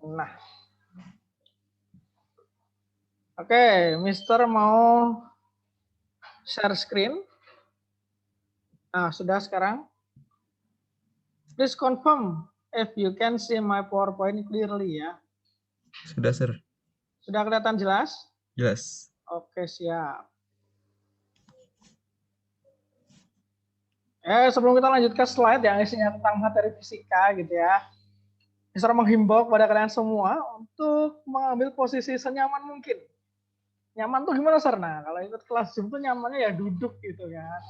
Nah, oke, Mister mau share screen. Nah, sudah sekarang. Please confirm if you can see my PowerPoint clearly ya. Sudah, Sir. Sudah kelihatan jelas? Jelas. Oke, siap. Sebelum kita lanjut ke slide yang isinya tentang materi fisika gitu ya. Mister menghimbau kepada kalian semua untuk mengambil posisi senyaman mungkin. Nyaman tuh gimana, Sir? Nah, kalau ikut kelas Zoom tuh nyamannya ya duduk gitu kan.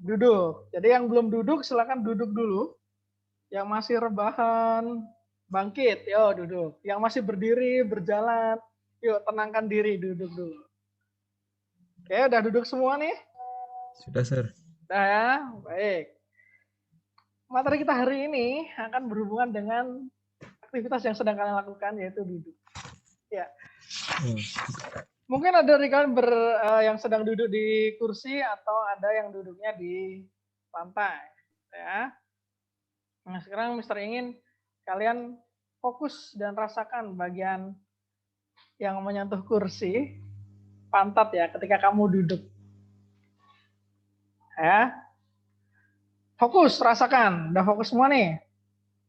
Duduk. Jadi yang belum duduk silakan duduk dulu. Yang masih rebahan, bangkit, yo duduk. Yang masih berdiri, berjalan, yuk tenangkan diri, duduk dulu. Oke, udah duduk semua nih? Sudah, Sir. Udah ya, baik. Materi kita hari ini akan berhubungan dengan aktivitas yang sedang kalian lakukan, yaitu duduk. Ya. Mungkin ada dari kalian yang sedang duduk di kursi atau ada yang duduknya di lantai. Ya. Nah, sekarang Mister ingin kalian fokus dan rasakan bagian yang menyentuh kursi, pantat ya, ketika kamu duduk. Ya. Fokus, rasakan. Udah fokus semua nih?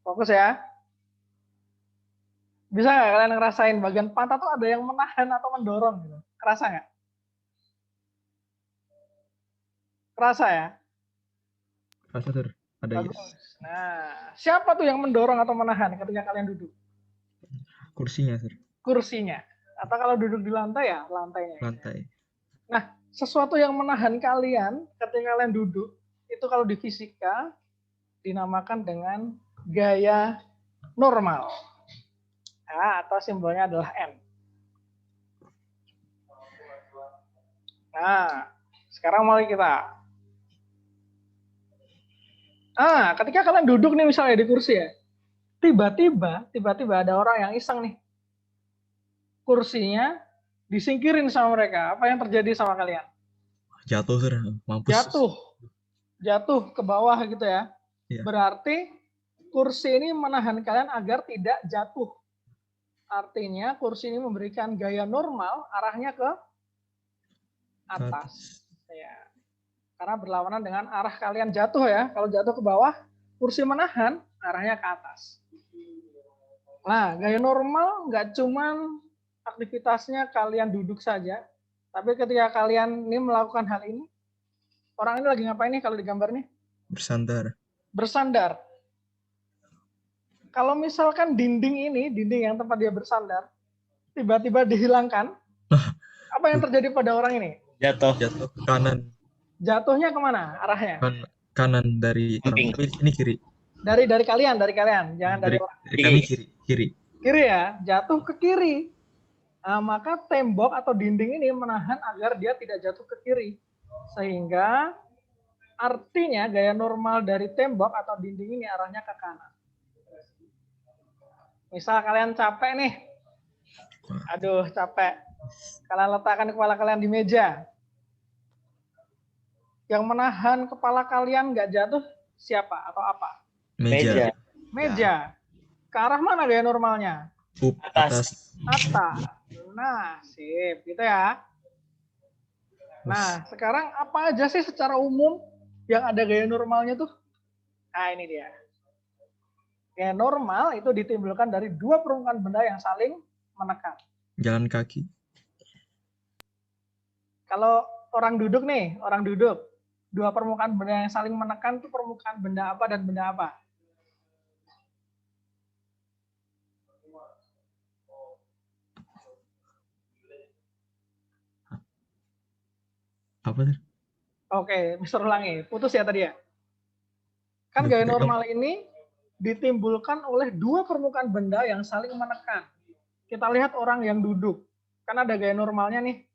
Fokus ya. Bisa nggak kalian ngerasain bagian pantat tuh ada yang menahan atau mendorong gitu? Kerasa nggak? Kerasa ya? Kerasa, Sir. Ada. Bagus. Nah, siapa tuh yang mendorong atau menahan ketika kalian duduk? Kursinya, Sir. Kursinya. Atau kalau duduk di lantai ya, lantainya. Lantai. Nah, sesuatu yang menahan kalian ketika kalian duduk, itu kalau di fisika dinamakan dengan gaya normal. Nah, atau simbolnya adalah N. Nah, sekarang mari kita. Ketika kalian duduk nih misalnya di kursi ya, tiba-tiba ada orang yang iseng nih. Kursinya disingkirin sama mereka. Apa yang terjadi sama kalian? Jatuh, Sir. Mampus. Jatuh ke bawah gitu ya. Ya. Berarti kursi ini menahan kalian agar tidak jatuh. Artinya kursi ini memberikan gaya normal arahnya ke atas. Ya. Karena berlawanan dengan arah kalian jatuh ya. Kalau jatuh ke bawah, kursi menahan arahnya ke atas. Nah, gaya normal nggak cuman aktivitasnya kalian duduk saja, tapi ketika kalian ini melakukan hal ini, orang ini lagi ngapain nih kalau digambar nih? Bersandar. Bersandar. Kalau misalkan dinding yang tempat dia bersandar, tiba-tiba dihilangkan, apa yang terjadi pada orang ini? Jatuh ke kanan. Jatuhnya kemana arahnya? Kanan dari orang. Tapi ini kiri. Dari kalian, jangan dari orang. Kami kiri. Kiri ya, jatuh ke kiri. Nah, maka tembok atau dinding ini menahan agar dia tidak jatuh ke kiri. Sehingga artinya gaya normal dari tembok atau dinding ini arahnya ke kanan. Misal kalian capek nih. Aduh, capek. Kalian letakkan kepala kalian di meja. Yang menahan kepala kalian nggak jatuh siapa atau apa? Meja. Ke arah mana gaya normalnya? Atas. Nah, sip, gitu ya. Nah, sekarang apa aja sih secara umum yang ada gaya normalnya tuh? Nah, ini dia. Gaya normal itu ditimbulkan dari dua permukaan benda yang saling menekan. Jalan kaki. Kalau orang duduk, dua permukaan benda yang saling menekan itu permukaan benda apa dan benda apa? Apa, Sir? Oke, Mister ulangi. Putus ya tadi ya? Kan gaya normal ini ditimbulkan oleh dua permukaan benda yang saling menekan. Kita lihat orang yang duduk. Kan ada gaya normalnya nih.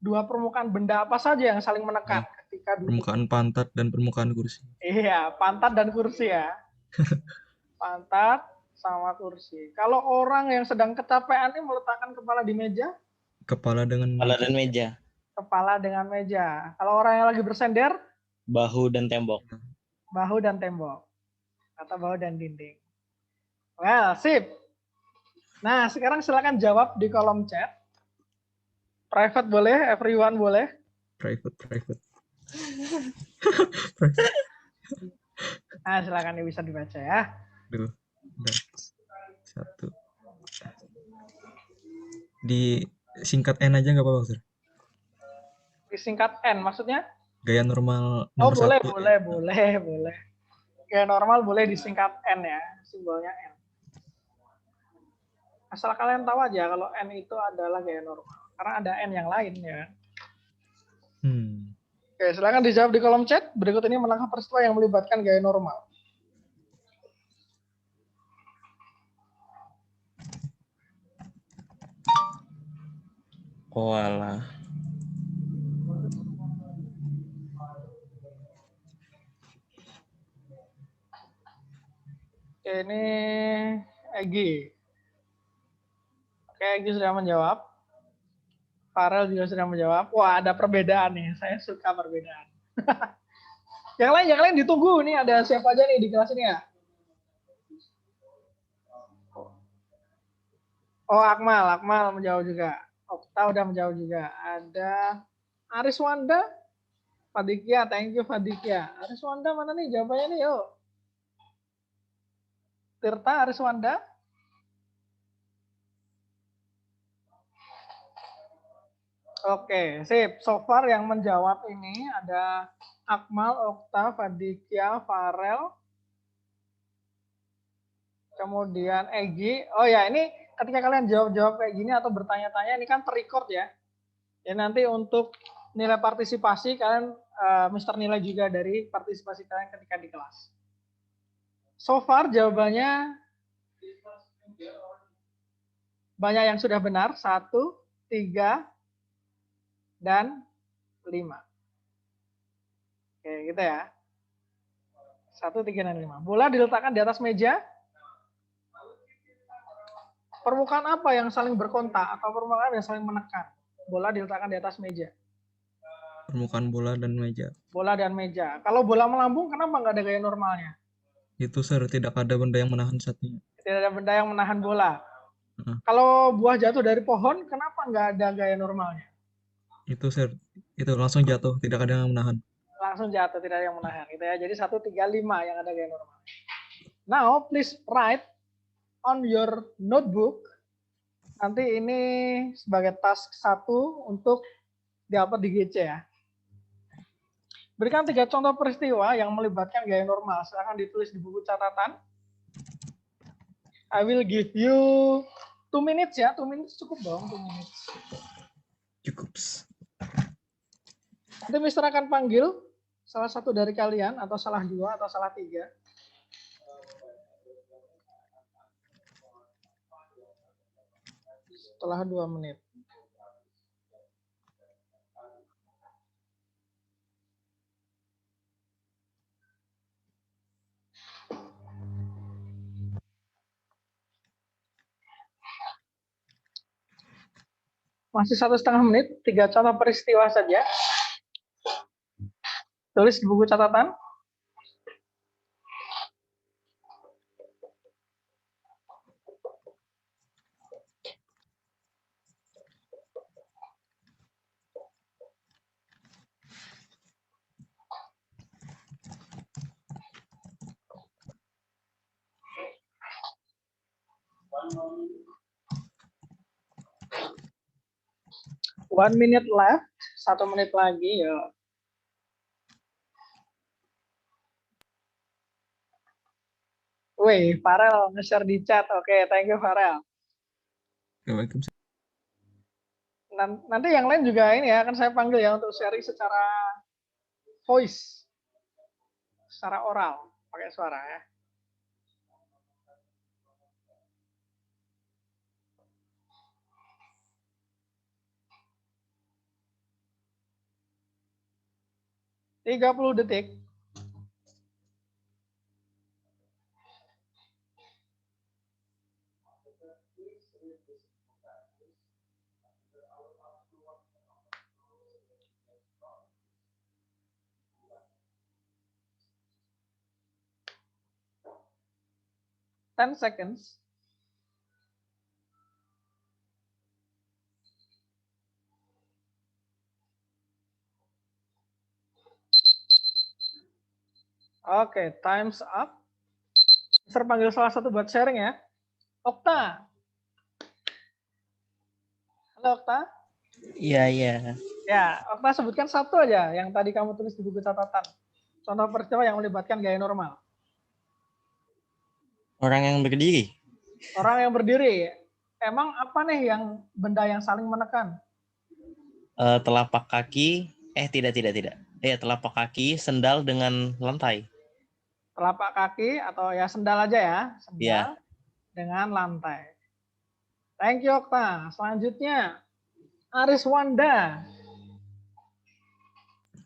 Dua permukaan benda apa saja yang saling menekan ketika duduk? Permukaan pantat dan permukaan kursi. Iya, pantat dan kursi ya. Pantat sama kursi. Kalau orang yang sedang kecapean ini meletakkan kepala di meja? Kepala dan meja. Kepala dengan meja. Kalau orang yang lagi bersender? Bahu dan tembok. Bahu dan tembok. Atau bahu dan dinding. Well, sip. Nah, sekarang silakan jawab di kolom chat. Private boleh, everyone boleh. Private. Nah, silakan bisa dibaca ya. Duh, udah. 1. Di singkat N aja nggak apa-apa, Sir? Disingkat N, maksudnya? Gaya normal Oh, nomor boleh, 1. boleh. Gaya normal boleh disingkat N ya, simbolnya N. Asal kalian tahu aja kalau N itu adalah gaya normal. Karena ada N yang lain ya. Oke, silakan dijawab di kolom chat. Berikut ini menangkap peristiwa yang melibatkan gaya normal. Oh alah. Oke, ini Egi. Oke, Egi sudah menjawab. Farel juga sudah menjawab. Wah, ada perbedaan nih. Saya suka perbedaan. yang lain ditunggu. Nih ada siapa aja nih di kelas ini ya? Oh, Akmal menjawab juga. Okta udah menjawab juga. Ada Ariswanda, Fadikia, thank you Fadikia. Ariswanda mana nih jawabannya nih, yuk. Tirta Ariswanda. Oke, sip. So far yang menjawab ini ada Akmal, Okta, Fadikia, Farel, kemudian Egi. Oh ya, ini ketika kalian jawab-jawab kayak gini atau bertanya-tanya, ini kan terrecord ya. Ya nanti untuk nilai partisipasi kalian Mister nilai juga dari partisipasi kalian ketika di kelas. So far jawabannya banyak yang sudah benar, 1, 3, dan 5. Oke, gitu ya. 1, 3, dan 5. Bola diletakkan di atas meja. Permukaan apa yang saling berkontak atau permukaan yang saling menekan? Bola diletakkan di atas meja. Permukaan bola dan meja. Bola dan meja. Kalau bola melambung, kenapa nggak ada gaya normalnya? Itu, Sir, tidak ada benda yang menahan satunya. Tidak ada benda yang menahan bola. Kalau buah jatuh dari pohon, kenapa nggak ada gaya normalnya? Itu, Sir, itu langsung jatuh, tidak ada yang menahan. Langsung jatuh, tidak ada yang menahan. Gitu ya. Jadi 1, 3, 5 yang ada gaya normal. Now, please write on your notebook. Nanti ini sebagai task 1 untuk di-upload di GC ya. Berikan 3 contoh peristiwa yang melibatkan gaya normal. Silahkan ditulis di buku catatan. I will give you 2 minutes ya. 2 minutes cukup dong, 2 minutes. Cukup. Nanti Mister akan panggil salah satu dari kalian, atau salah 2, atau salah 3. Setelah 2 menit. Masih 1,5 menit, 3 contoh peristiwa saja. Tulis di buku catatan. One minute left, 1 menit lagi ya. Wih, Farel nge-share di chat. Oke, thank you Farel. Waalaikumsalam. Nanti yang lain juga ini ya, akan saya panggil ya untuk sharing secara voice, secara oral, pakai suara ya. Tiga 30 detik. Ten seconds. Oke, time's up. Mister panggil salah satu buat sharing ya. Okta. Halo Okta. Iya, iya. Ya, Okta sebutkan satu aja yang tadi kamu tulis di buku catatan. Contoh peristiwa yang melibatkan gaya normal. Orang yang berdiri. Orang yang berdiri. Emang apa nih yang benda yang saling menekan? Telapak kaki. Tidak. Telapak kaki, sendal dengan lantai. Telapak kaki atau ya sendal aja ya. Sendal Iya. dengan lantai. Thank you Okta. Selanjutnya, Aris Wanda.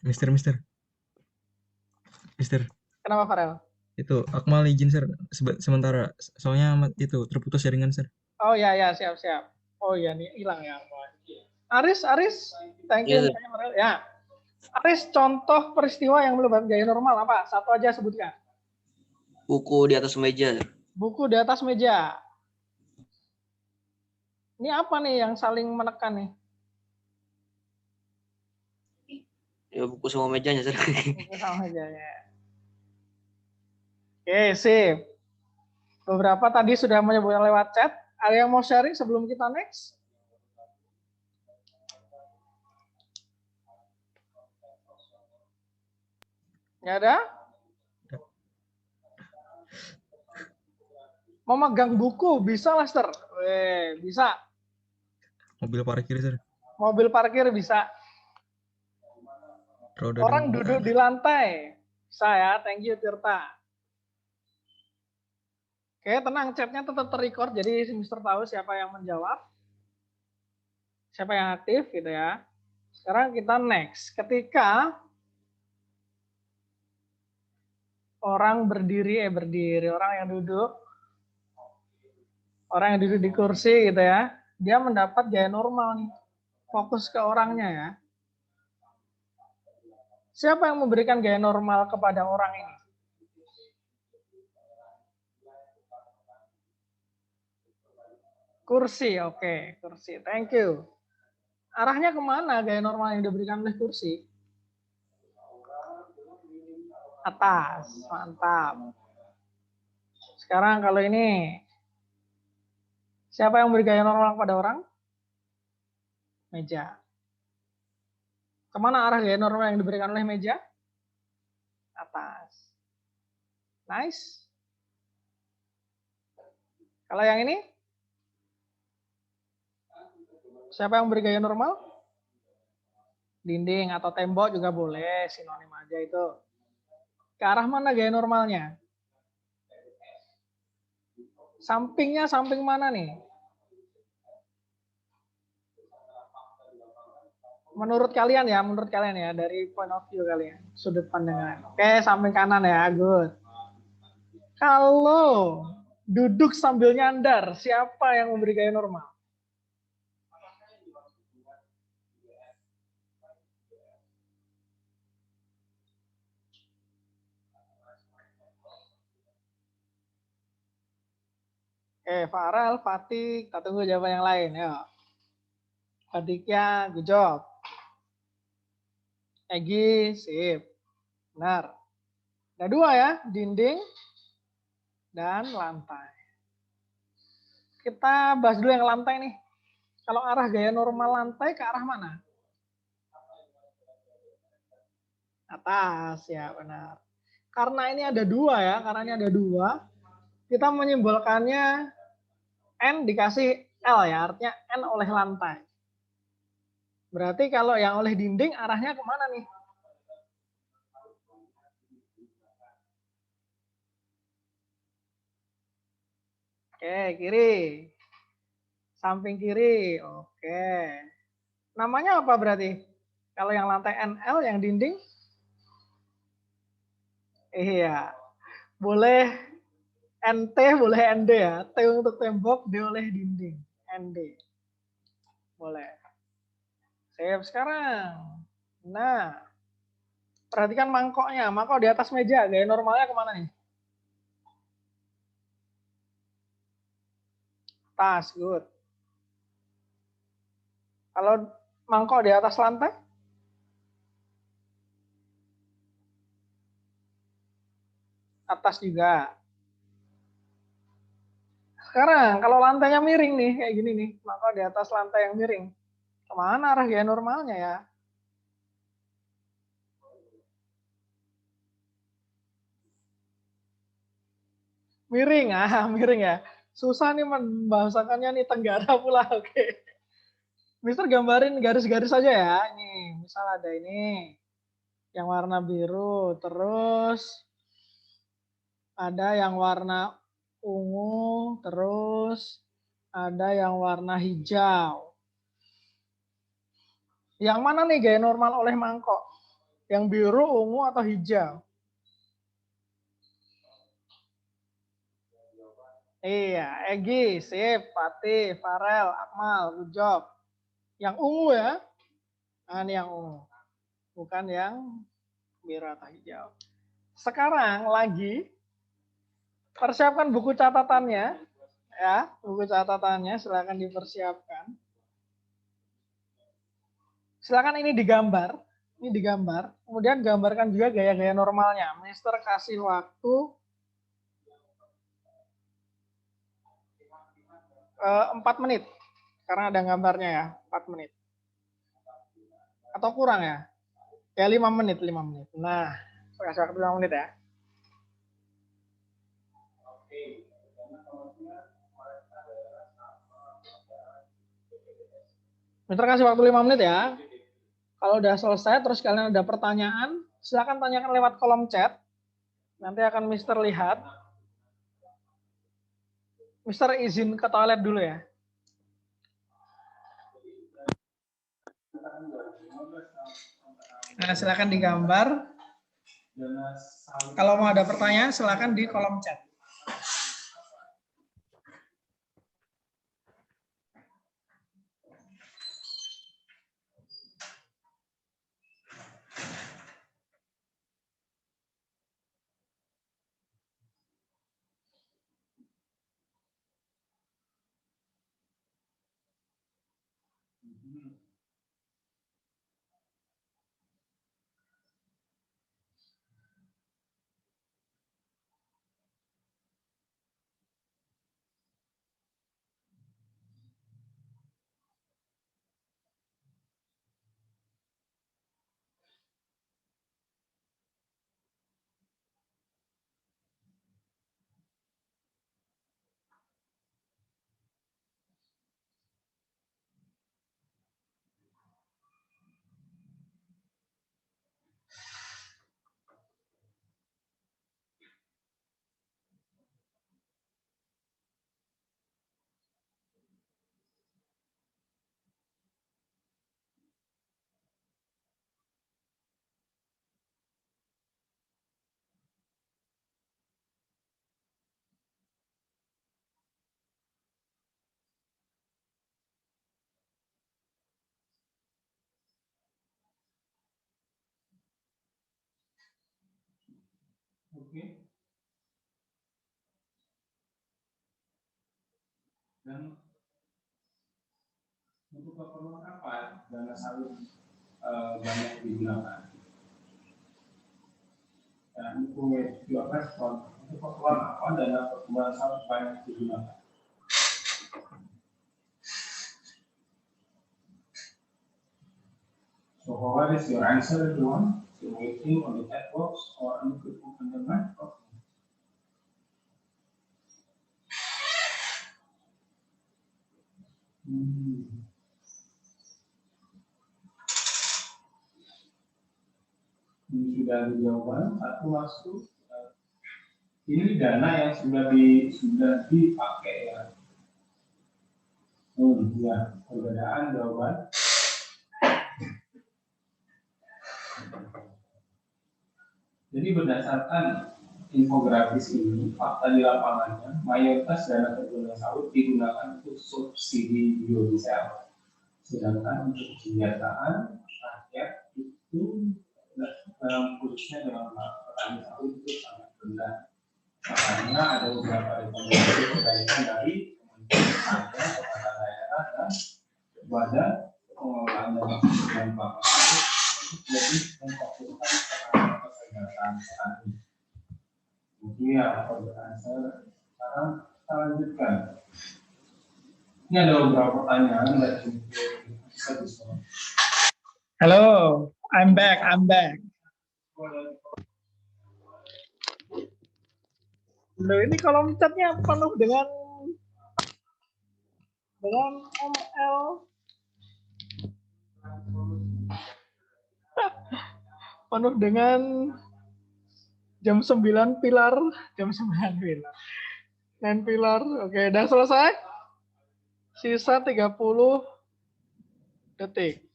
Mister. Kenapa Farel? Itu Akmal izin sir sementara. Soalnya itu terputus jaringan sir. Oh ya, siap. Oh ya, nih hilang ya. Aris, thank you. Iya, Farel. Ya, Aris, contoh peristiwa yang melibatkan gaya normal apa? Satu aja sebutkan. Buku di atas meja. Buku di atas meja. Ini apa nih yang saling menekan nih? Ya buku sama mejanya. Buku sama meja ya. Oke, sip. Beberapa tadi sudah menyebutkan lewat chat. Ada yang mau sharing sebelum kita next? Nggak ada? Mau megang buku, bisa Lester? Bisa. Mobil parkir sir. Mobil parkir bisa. Roda Orang duduk di lantai. Bisa ya, thank you Tirta. Oke, tenang, chatnya tetap terrecord, jadi Mister tahu siapa yang menjawab, siapa yang aktif gitu ya. Sekarang kita next. Ketika orang berdiri, orang yang duduk di kursi gitu ya, dia mendapat gaya normal nih. Fokus ke orangnya ya. Siapa yang memberikan gaya normal kepada orang ini? Kursi, oke, kursi. Thank you. Arahnya kemana gaya normal yang diberikan oleh kursi? Atas, mantap. Sekarang kalau ini, siapa yang memberi gaya normal kepada orang? Meja. Kemana arah gaya normal yang diberikan oleh meja? Atas. Nice. Kalau yang ini? Siapa yang memberi gaya normal? Dinding atau tembok juga boleh, sinonim aja itu. Ke arah mana gaya normalnya? Sampingnya samping mana nih? Menurut kalian ya, dari point of view kalian, sudut pandangan. Oke, samping kanan ya, good. Kalau duduk sambil nyandar, siapa yang memberi gaya normal? Farel, Fatih, kita tunggu jawaban yang lain. Ya. Fatiknya, good job. Egi, sip. Benar. Ada dua ya, dinding dan lantai. Kita bahas dulu yang lantai nih. Kalau arah gaya normal lantai ke arah mana? Atas, ya benar. Karena ini ada dua, kita menyimbolkannya N dikasih L ya, artinya N oleh lantai. Berarti kalau yang oleh dinding arahnya kemana nih? Oke, kiri. Samping kiri, oke. Namanya apa berarti? Kalau yang lantai NL, yang dinding? Iya. Boleh NT, boleh ND ya. T untuk tembok, D oleh dinding. ND. Boleh. Sip sekarang. Nah, perhatikan mangkoknya. Mangkok di atas meja. Gaya normalnya kemana nih? Tas, good. Kalau mangkok di atas lantai? atas juga. Sekarang kalau lantainya miring nih, kayak gini nih, maka di atas lantai yang miring, kemana arah gaya normalnya ya? Miring, miring ya. Susah nih membahasakannya nih, tenggara pula, oke. Mister gambarin garis-garis saja ya. Ini, misal ada ini, yang warna biru, terus ada yang warna ungu, terus ada yang warna hijau. Yang mana nih gaya normal oleh mangkok? Yang biru, ungu, atau hijau? Iya, Egi, sip, Fatih, Farel, Akmal, good job. Yang ungu ya. Nah, ini yang ungu. Bukan yang biru atau hijau. Sekarang lagi persiapkan buku catatannya. Ya, buku catatannya silakan dipersiapkan. Silakan ini digambar. Ini digambar. Kemudian gambarkan juga gaya-gaya normalnya. Mister kasih waktu 4 menit. Karena ada gambarnya ya, 4 menit. Atau kurang ya? Ya 5 menit, 5 menit. Nah, saya kasih waktu 5 menit ya. Mister kasih waktu 5 menit ya. Kalau udah selesai, terus kalian ada pertanyaan, silakan tanyakan lewat kolom chat. Nanti akan Mister lihat. Mister izin ke toilet dulu ya. Nah, silakan digambar. Kalau mau ada pertanyaan, silakan di kolom chat. Oke. Dan untuk keperluan apa dana salur banyak digunakan? Dan untuk juga respon, untuk keperluan apa dana pertumbuhan salur banyak digunakan? So what is your answer, everyone? So waiting on the chat box or you could open the mic. Ini sudah dijawab. Satu masuk. Ini dana yang sudah dipakai ya. Ya, perbedaan jawaban. Jadi berdasarkan infografis ini, fakta di lapangannya, mayoritas dana pertumbuhan sawit digunakan untuk subsidi biodiesel. Sedangkan untuk senjataan rakyat itu khususnya dalam petani sawit itu sangat rendah. Makanya ada beberapa rekomendasi perbaikan dari Kementerian kepada daerah dan kepada pengelolaan dana pertumbuhan sawit lebih memfokuskan kepada kesehatan petani. Mungkin ya apa answer. Sekarang kita lanjutkan. Ini ada beberapa pertanyaan dari bisa bisa. Halo, I'm back. Loh, ini kolom chatnya penuh dengan ML. Penuh dengan jam 9 pilar. 9 pilar. Oke, udah selesai. Sisa 30 detik.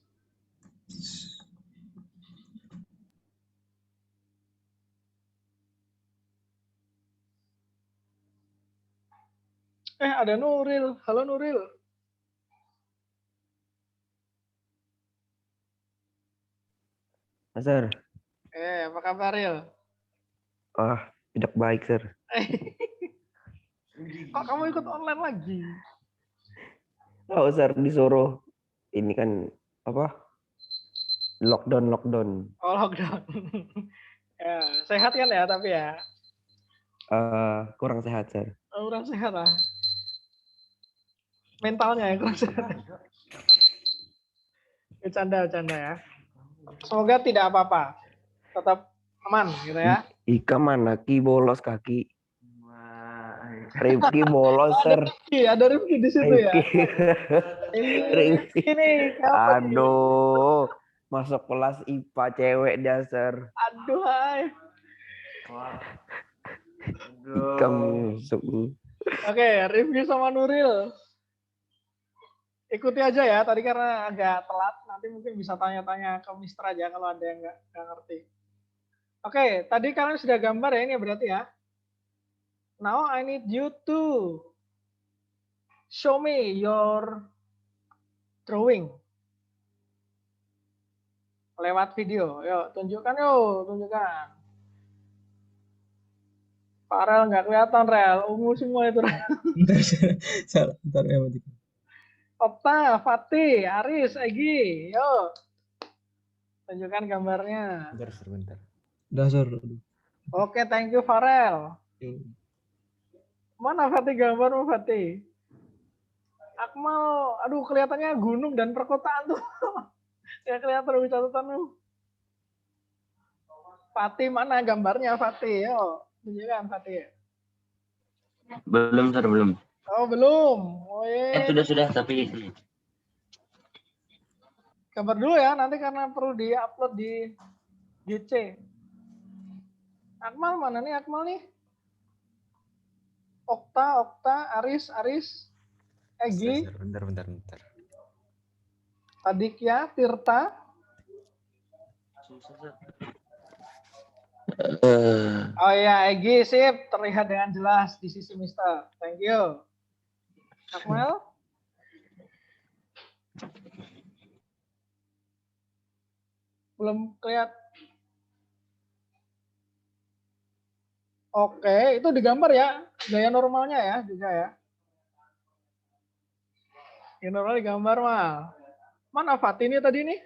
Ada Nuril. Halo Nuril. Sir. Apa kabar Ril? Tidak baik, Sir. Kok kamu ikut online lagi? Oh, Sir, disuruh. Ini kan apa? Lockdown. Oh, lockdown. Ya, sehat kan ya tapi ya? Kurang sehat, Sir. Kurang sehat lah. Mentalnya ya kurang sehat. Bercanda ya. Semoga tidak apa-apa. Tetap aman gitu ya. Ika mana? Ki bolos kaki. Rifki bolos, Sir. Ada Rifki di situ ya. Rifki. Ini Aduh. Masuk kelas IPA cewek dasar. Aduh, hai. Ika masuk. Oke, Rifki sama Nuril. Ikuti aja ya, tadi karena agak telat, nanti mungkin bisa tanya-tanya ke Mister aja kalau ada yang nggak ngerti. Oke, tadi kalian sudah gambar ya ini berarti ya. Now I need you to show me your drawing. Lewat video, yuk tunjukkan. Farel nggak kelihatan, Rel. Ungu semua itu, Rel. Bentar ya, Opta, Fatih, Aris, Egi, yuk. Tunjukkan gambarnya. Bentar. Dasar. Oke, thank you Farel. Mana Fatih gambarmu, Fatih? Akmal, aduh kelihatannya gunung dan perkotaan tuh. Ya kelihatan dari catatanmu. Fatih mana gambarnya, Fatih? Yuk, tunjukkan Fatih. Belum, Sir, belum. Oh, belum. Oh, Sudah, tapi gambar dulu ya, nanti karena perlu di-upload di GC. Akmal mana nih, Akmal nih? Okta, Aris, Egi. Bentar. Adikya, Tirta. Oh iya, Egi, sip. Terlihat dengan jelas di sisi Mister. Thank you. Akmal? Belum kelihatan. Oke, itu digambar ya. Gaya normalnya ya juga ya. Gaya normal digambar mah. Mana Fatih ini tadi nih?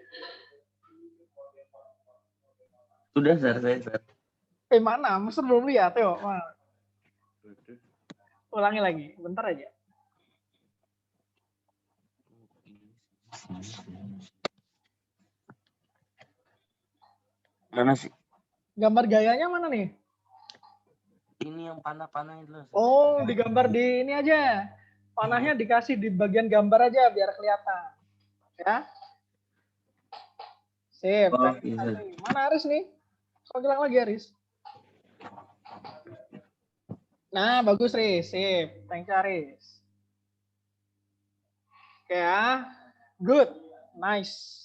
sudah, Sir. Mana? Mister belum lihat, yuk. Ulangi lagi, bentar aja. Mana sih? Gambar gayanya mana nih? Ini yang panah-panah itu. Oh, digambar di ini aja. Panahnya dikasih di bagian gambar aja biar kelihatan. Ya. Sip. Oh, iya. Mana Aris nih? Kok bilang lagi Aris? Nah, bagus Riz. Sip. Thank you Aris. Oke ya. Good. Nice.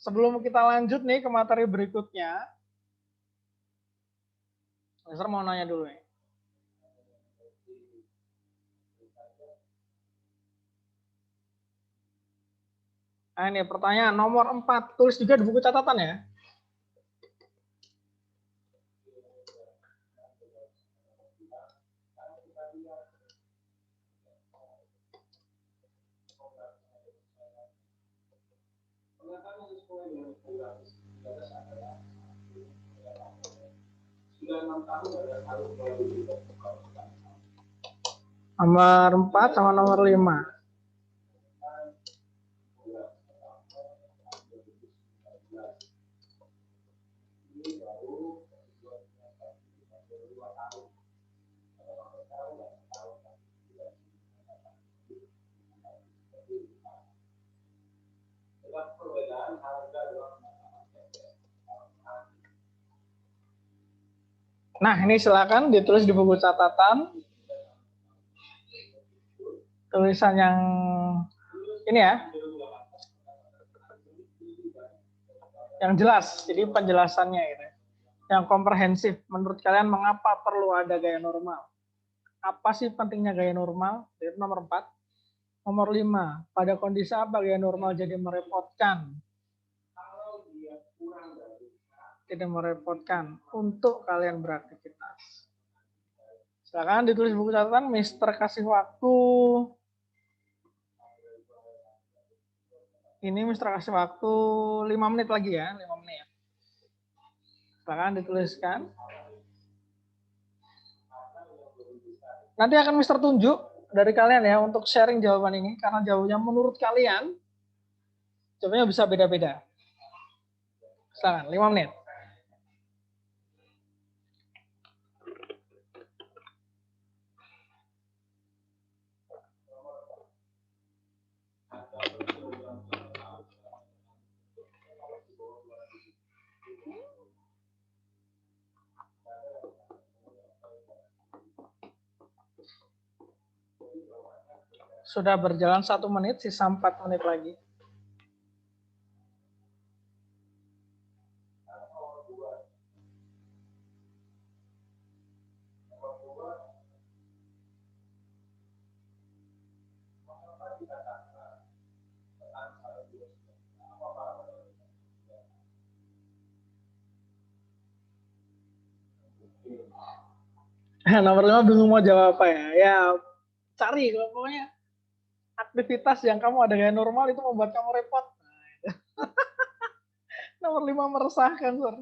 Sebelum kita lanjut nih ke materi berikutnya, Mister mau nanya dulu nih. Nah, ini pertanyaan nomor 4. Tulis juga di buku catatan ya. Nomor 4 sama nomor 5. Nah, ini silakan ditulis di buku catatan. Tulisan yang ini ya. Yang jelas, jadi penjelasannya gitu. Yang komprehensif. Menurut kalian mengapa perlu ada gaya normal? Apa sih pentingnya gaya normal? Itu nomor 4. Nomor 5, pada kondisi apa gaya normal jadi merepotkan? Tidak merepotkan untuk kalian beraktivitas. Silakan ditulis buku catatan, Mister kasih waktu. Ini Mister kasih waktu 5 menit lagi ya, 5 menit. Silakan dituliskan. Nanti akan Mister tunjuk dari kalian ya untuk sharing jawaban ini, karena jawabannya menurut kalian jawabannya bisa beda-beda. Silakan, 5 menit. Sudah berjalan 1 menit, sisa 4 menit lagi. Nomor 5 bingung mau jawab apa ya? Ya cari, pokoknya aktivitas yang kamu ada gaya normal itu membuat kamu repot. Nomor 5 meresahkan, Sir.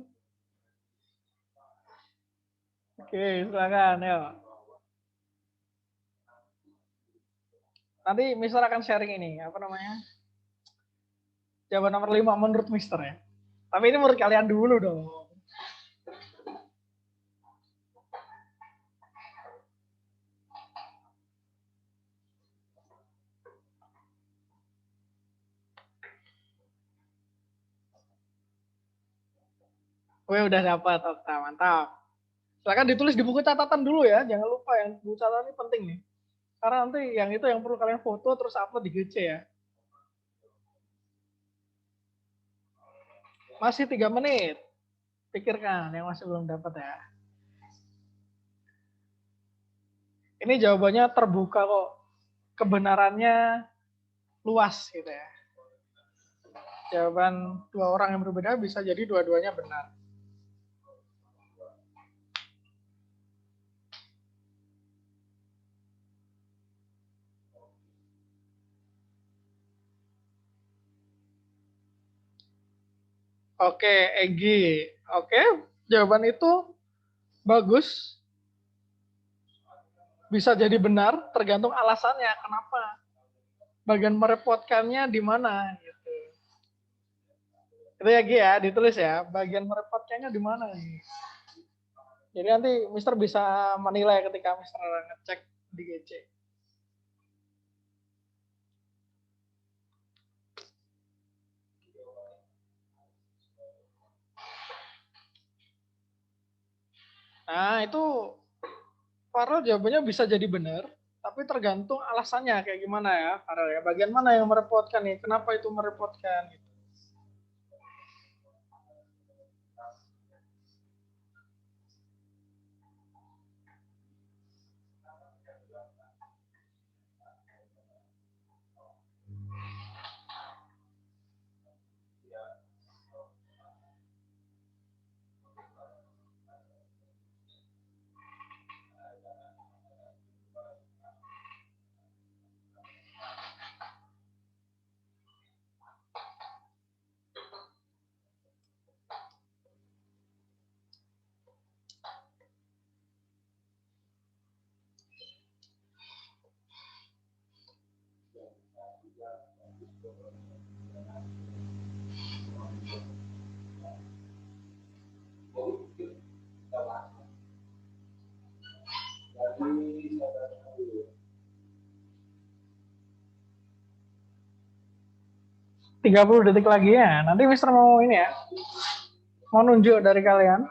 Oke, silakan, ya. Nanti Mister akan sharing ini, apa namanya? Jawaban nomor 5 menurut Mister ya. Tapi ini menurut kalian dulu dong. Udah dapat, Okta, mantap. Silakan ditulis di buku catatan dulu ya, jangan lupa yang buku catatan ini penting nih. Karena nanti yang itu yang perlu kalian foto terus upload di GC ya. Masih 3 menit. Pikirkan yang masih belum dapat ya. Ini jawabannya terbuka kok. Kebenarannya luas gitu ya. Jawaban 2 orang yang berbeda bisa jadi dua-duanya benar. Oke, Egi. Oke, jawaban itu bagus. Bisa jadi benar, tergantung alasannya. Kenapa? Bagian merepotkannya di mana? Gitu. Itu ya, Gi ya, ditulis ya. Bagian merepotkannya di mana? Jadi nanti Mister bisa menilai ketika Mister ngecek di GC. Nah, itu Farel jawabannya bisa jadi benar, tapi tergantung alasannya kayak gimana ya, Farel ya. Bagian mana yang merepotkan nih? Kenapa itu merepotkan? Gitu. Tiga 30 detik lagi ya. Nanti Mister mau ini ya. Mau nunjuk dari kalian.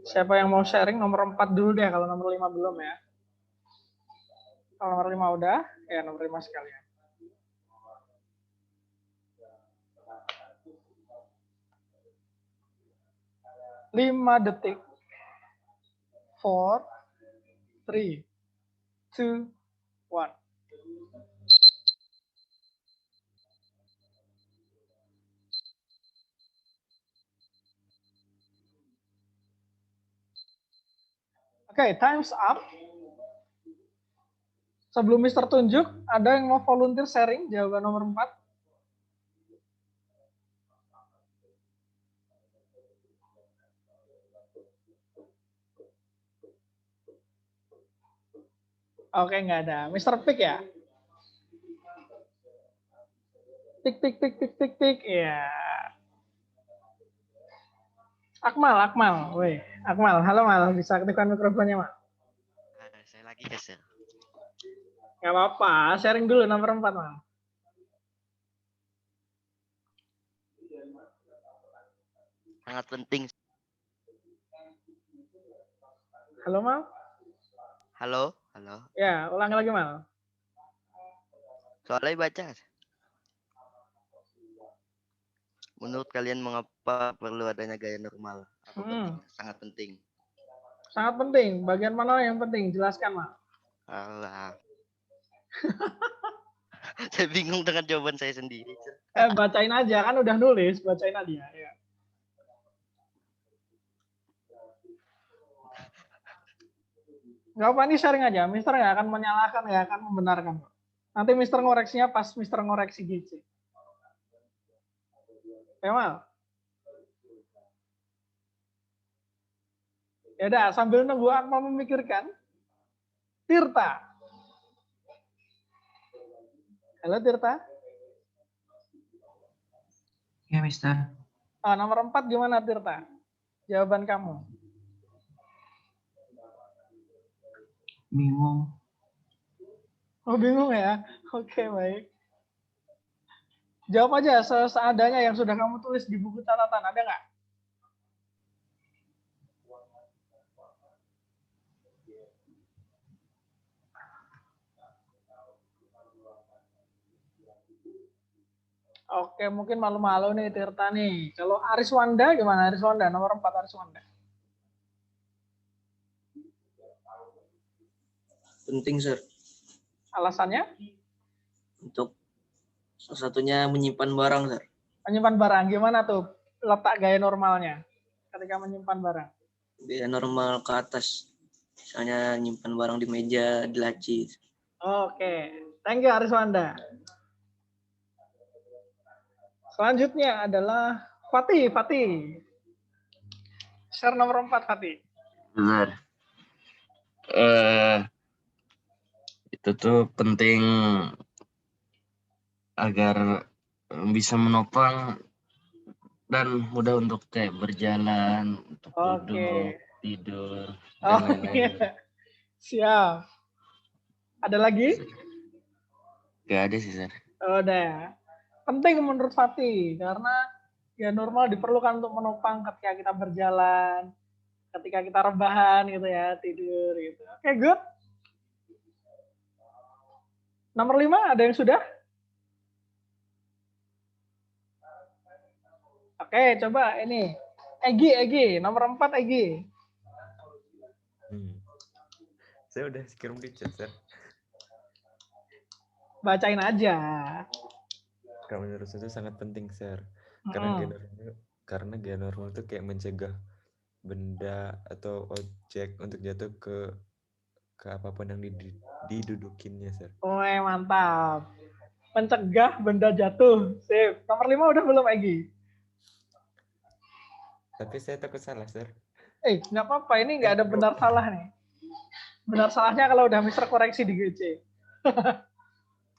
Siapa yang mau sharing nomor 4 dulu deh, kalau nomor 5 belum ya. Kalau nomor 5 udah, ya nomor 5 sekalian. Lima detik. 4, 3, 2, 1. Oke, time's up. Sebelum Mister tunjuk, ada yang mau volunteer sharing jawaban nomor 4? Oke, nggak ada. Mister Pick ya? Tik, tik, tik, tik, tik, tik. Ya. Akmal. Woi, Akmal. Halo, Mal. Bisa aktifkan mikrofonnya, Mal? Saya lagi ya, Sir. Nggak apa-apa. Sharing dulu nomor 4, Mal. Sangat penting. Halo, Mal? Halo. Ya, ulang lagi, Mal. Soalnya baca. Menurut kalian mengapa perlu adanya gaya normal? Apa penting? Sangat penting. Sangat penting. Bagian mana yang penting? Jelaskan, Mal. Alah. Saya bingung dengan jawaban saya sendiri. Bacain aja. Kan udah nulis. Bacain aja. Ya. Nggak apa, ini sharing aja. Mister nggak akan menyalahkan, nggak akan membenarkan. Nanti Mister ngoreksinya pas Mister ngoreksi GC. Ya, Mal? Ya udah, sambil nunggu Akmal memikirkan. Tirta. Halo, Tirta. Ya, Mister. Nomor 4 gimana, Tirta? Jawaban kamu. Bingung. Oh, bingung ya? Oke, baik. Jawab aja seadanya yang sudah kamu tulis di buku catatan. Ada nggak? Oke, mungkin malu-malu nih Tirta nih. Kalau Ariswanda gimana? Ariswanda, nomor 4 Ariswanda. Penting, Sir. Alasannya? Untuk salah satunya menyimpan barang, Sir. Menyimpan barang, gimana tuh letak gaya normalnya ketika menyimpan barang? Gaya normal ke atas. Misalnya nyimpan barang di meja, di laci. Oke, thank you Ariswanda. Selanjutnya adalah Fatih. Share nomor 4, Fatih. Benar. Itu tuh penting agar bisa menopang dan mudah untuk kayak berjalan, untuk duduk, tidur, dan lain-lain. Siap. Ada lagi? Gak ada sih, Sir. Udah. Penting menurut Fatih karena ya normal diperlukan untuk menopang ketika kita berjalan, ketika kita rebahan gitu ya, tidur gitu. Oke, good. Nomor 5 ada yang sudah? Oke, coba ini. Egi, nomor 4 Egi. Saya udah kirim di chat, Sir. Bacain aja. Kalau menurut saya itu sangat penting, Sir. Karena gaya normal itu kayak mencegah benda atau objek untuk jatuh ke apapun yang didudukinnya, Sir. Oh, mantap. Mencegah benda jatuh. Sip. Nomor 5 udah belum, Egi? Tapi saya takut salah, Sir. Nggak apa-apa. Ini nggak ada benar salah nih. Benar salahnya kalau udah Mister koreksi di GC.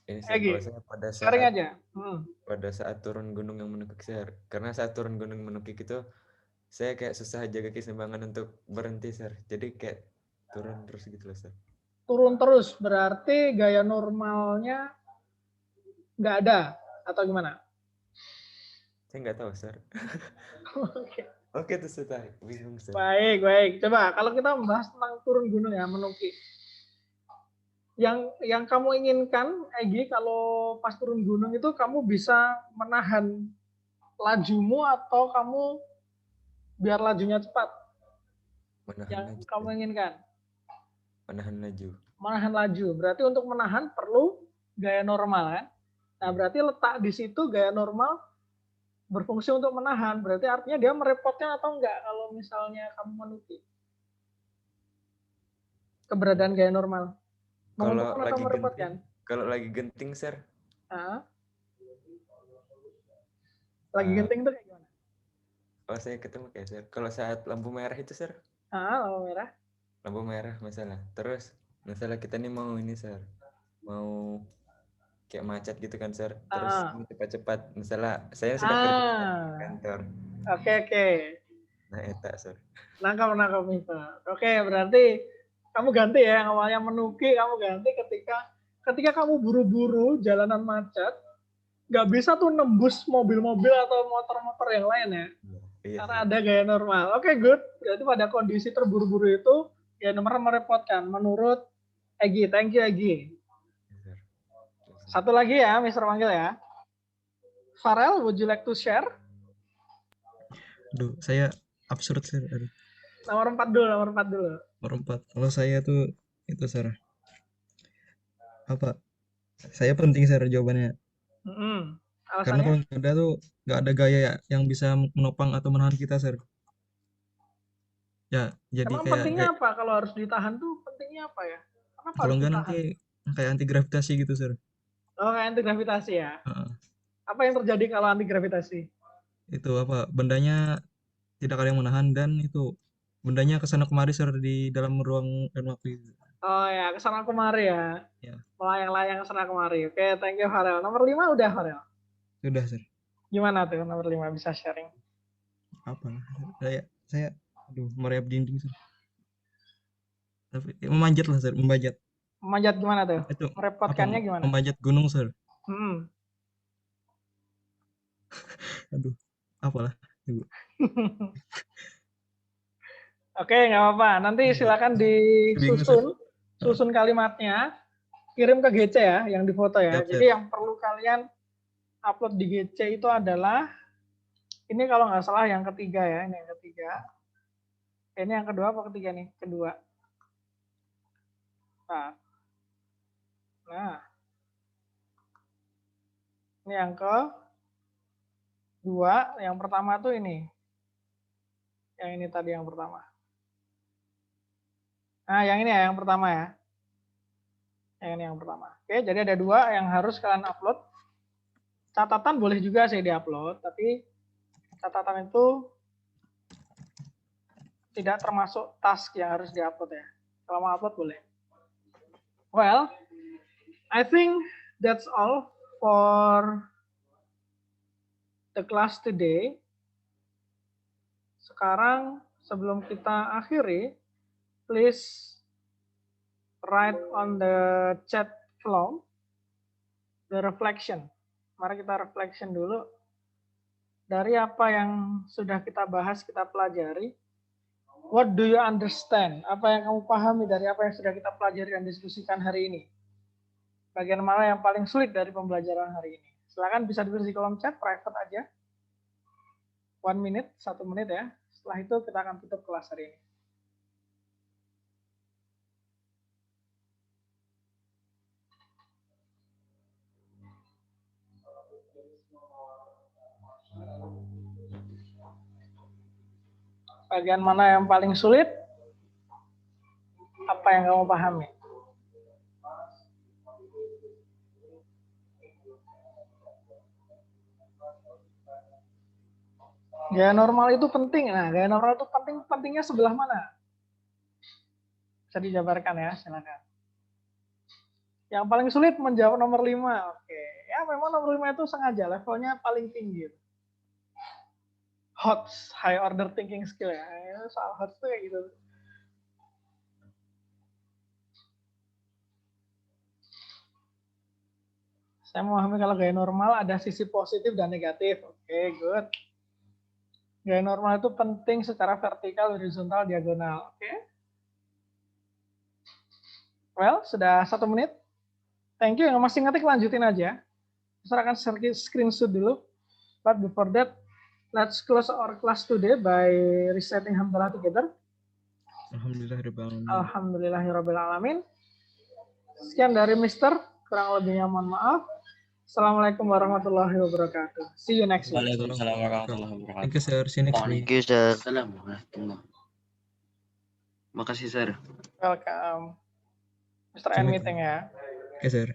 ini Sir, Egi, kalau saya sharing aja. pada saat turun gunung yang menukik Sir. Karena saat turun gunung menukik itu saya kayak susah jaga keseimbangan untuk berhenti Sir. Jadi kayak turun terus gitu loh Sir. Turun terus berarti gaya normalnya nggak ada atau gimana? Saya nggak tahu Sir. Oke. Oke tuh Sir, bingung Sir. Baik. Coba kalau kita membahas tentang turun gunung ya, menukik. Yang kamu inginkan, Egi, kalau pas turun gunung itu kamu bisa menahan lajumu atau kamu biar lajunya cepat? Menahan Yang laju. kamu inginkan? Menahan laju. Menahan laju. Berarti untuk menahan perlu gaya normal kan? Nah, berarti letak di situ gaya normal berfungsi untuk menahan. Berarti artinya dia merepotkan atau enggak kalau misalnya kamu menukik? Keberadaan gaya normal. Kalau Menguntungkan atau lagi merepotkan? kalau lagi genting Sir. Lagi genting tuh kayak gimana? Oh saya ketemu kayak Sir. Kalau saat lampu merah itu Sir. Lampu merah. Lampu merah masalah. Terus masalah kita nih mau ini Sir. Mau kayak macet gitu kan Sir. Terus cepat-cepat. Misalnya saya sudah kerja di kantor. Oke. Nah eta Sir. Nangkap itu. Oke, berarti kamu ganti ya, yang awalnya menukik kamu ganti ketika kamu buru-buru jalanan macet, nggak bisa tuh nembus mobil-mobil atau motor-motor yang lain ya. Iya, karena ada gaya normal. Oke, good. Berarti pada kondisi terburu-buru itu gaya normal merepotkan menurut Egi. Thank you Egi. Satu lagi ya, Mr. Manggil ya. Farel, would you like to share? Aduh, saya absurd sih. Nomor 4 dulu. Nomor 4. Kalau saya tuh itu Sir. Apa? Saya penting Sir jawabannya. Karena kalau nggak ada tuh nggak ada gaya yang bisa menopang atau menahan kita Sir. Ya, jadi emang kayak pentingnya apa? Kalau harus ditahan tuh pentingnya apa ya? Kenapa kalau harus nggak ditahan? nanti kayak anti gravitasi gitu Sir. Oh, kayak anti gravitasi ya? Apa yang terjadi kalau anti gravitasi? Itu apa? Bendanya tidak ada yang menahan dan itu bendanya kesana kemari Sir di dalam ruang dan waktu itu. Oh ya, kesana kemari ya. Melayang-layang kesana kemari. Oke, thank you Farel. Nomor 5 udah Farel? Sudah Sir. Gimana tuh nomor 5 bisa sharing? Apa? Saya aduh merayap dinding Sir. Tapi memanjat lah Sir, memanjat. Memanjat gimana tuh? Itu merepotkannya gimana? Memanjat gunung Sir. Aduh, apalah Ibu. Oke, nggak apa-apa. Nanti silakan disusun kalimatnya, kirim ke GC ya, yang difoto ya. Jadi yang perlu kalian upload di GC itu adalah ini kalau nggak salah yang ketiga ya, ini yang ketiga. Ini yang kedua apa ketiga nih? Kedua. Nah, ini yang kedua. Yang pertama tuh ini. Yang ini tadi yang pertama. Nah, yang ini ya, yang pertama ya. Yang ini yang pertama. Oke, jadi ada 2 yang harus kalian upload. Catatan boleh juga sih diupload, tapi catatan itu tidak termasuk task yang harus diupload ya. Kalau mau upload boleh. Well, I think that's all for the class today. Sekarang sebelum kita akhiri, please write on the chat flow the reflection. Mari kita reflection dulu dari apa yang sudah kita bahas, kita pelajari. What do you understand? Apa yang kamu pahami dari apa yang sudah kita pelajari dan diskusikan hari ini? Bagian mana yang paling sulit dari pembelajaran hari ini? Silakan bisa ditulis di kolom chat, private aja. 1 minute, 1 menit ya. Setelah itu kita akan tutup kelas hari ini. Bagian mana yang paling sulit? Apa yang kamu pahami? Gaya normal itu penting. Nah, gaya normal itu pentingnya sebelah mana? Bisa dijabarkan ya, silakan. Yang paling sulit menjawab nomor 5. Oke. Ya memang nomor 5 itu sengaja levelnya paling tinggi. HOTS, high order thinking skill ya. Soal HOTS tuh kayak gitu. Saya memahami kalau gaya normal ada sisi positif dan negatif. Oke, good. Gaya normal itu penting secara vertikal, horizontal, diagonal. Oke. Well, sudah 1 menit. Thank you. Yang masih ngetik lanjutin aja. Saya akan screenshot dulu. But before that, let's close our class today by reciting Hamdalah together. Alhamdulillahirrahmanirrahim. Sekian dari Mister. Kurang lebihnya mohon maaf. Assalamualaikum warahmatullahi wabarakatuh. See you next week. Waalaikumsalam warahmatullahi wabarakatuh. Thank you, sir. See you next week. Thank you, sir. Assalamualaikum. Makasih, sir. Welcome. Mr. N meeting ya. Oke, sir.